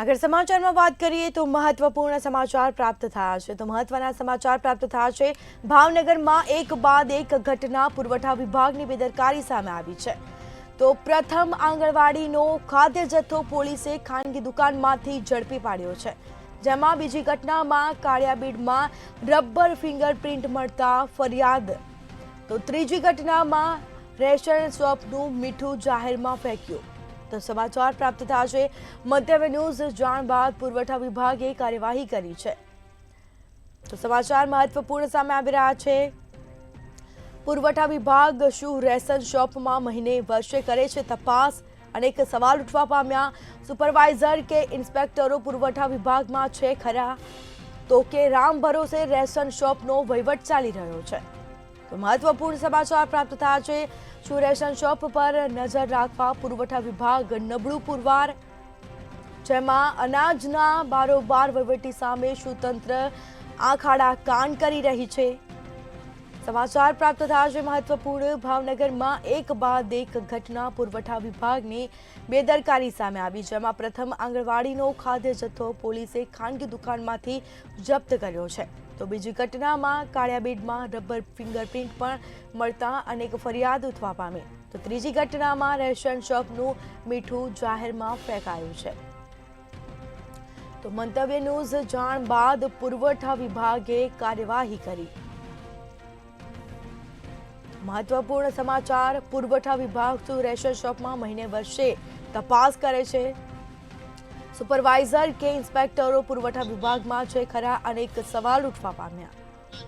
આગળ સમાચારમાં વાત કરીએ તો મહત્વપૂર્ણ સમાચાર પ્રાપ્ત થયા છે. તો મહત્વના સમાચાર પ્રાપ્ત થયા છે. ભાવનગરમાં એક બાદ એક ઘટના પુરવઠા વિભાગની બેદરકારી સામે આવી છે. તો પ્રથમ આંગણવાડીનો ખાદ્ય જથ્થો પોલીસે ખાનગી દુકાનમાંથી ઝડપી પાડ્યો છે. જેમાં બીજી ઘટનામાં કાળિયાબીડમાં રબર ફિંગરપ્રિન્ટ મળતા ફરિયાદ. તો ત્રીજી ઘટનામાં રેશન શોપનું મીઠું જાહેરમાં ફેંક્યું. તો સમાચાર પ્રાપ્ત થયા છે. મંતવ્ય ન્યૂઝ જાણ બાદ પુરવઠા વિભાગે કાર્યવાહી કરી છે. તો સમાચાર મહત્વપૂર્ણ સામે આવી રહ્યા છે. પુરવઠા વિભાગ શું રેશન શોપમાં મહિને વર્ષે કરે છે તપાસ? અનેક સવાલ ઉઠવા પામ્યા. સુપરવાઇઝર કે ઇન્સ્પેક્ટરો પુરવઠા વિભાગમાં છે ખરા? તો કે રામ ભરોસે રેશન શોપનો વહીવટ ચાલી રહ્યો છે? તો મહત્વપૂર્ણ સમાચાર પ્રાપ્ત થયા છે. શું રેશન શોપ પર નજર રાખવા પુરવઠા વિભાગ નબળું પુરવાર? જેમાં અનાજના બારોબાર વહીવટી સામે શું તંત્ર આંખ આડા કાન કરી રહી છે? સમાચાર પ્રાપ્ત થયા છે મહત્વપૂર્ણ. ભાવનગરમાં એક બાદ એક ઘટના પુરવઠા વિભાગની બેદરકારી સામે આવી. જેમાં પ્રથમ આંગણવાડીનો ખાદ્ય જથ્થો પોલીસે ખાનગી દુકાનમાંથી જપ્ત કર્યો છે. તો બીજી ઘટનામાં કાળિયાબીડમાં રબર ફિંગરપ્રિન્ટ પણ મળતા અનેક ફરિયાદ ઉઠવા પામી. તો ત્રીજી ઘટનામાં રેશન શોપનું મીઠું જાહેરમાં ફેંકાયું છે. તો મંતવ્ય ન્યૂઝ જાણ બાદ પુરવઠા વિભાગે કાર્યવાહી કરી. મહત્વપૂર્ણ સમાચાર. પુરવઠા વિભાગ શું રેશન શોપમાં મહિને વર્ષે તપાસ કરે છે? સુપરવાઇઝર કે ઇન્સ્પેક્ટરો પુરવઠા વિભાગમાં છે ખરા? અનેક સવાલ ઉઠવા પામ્યા.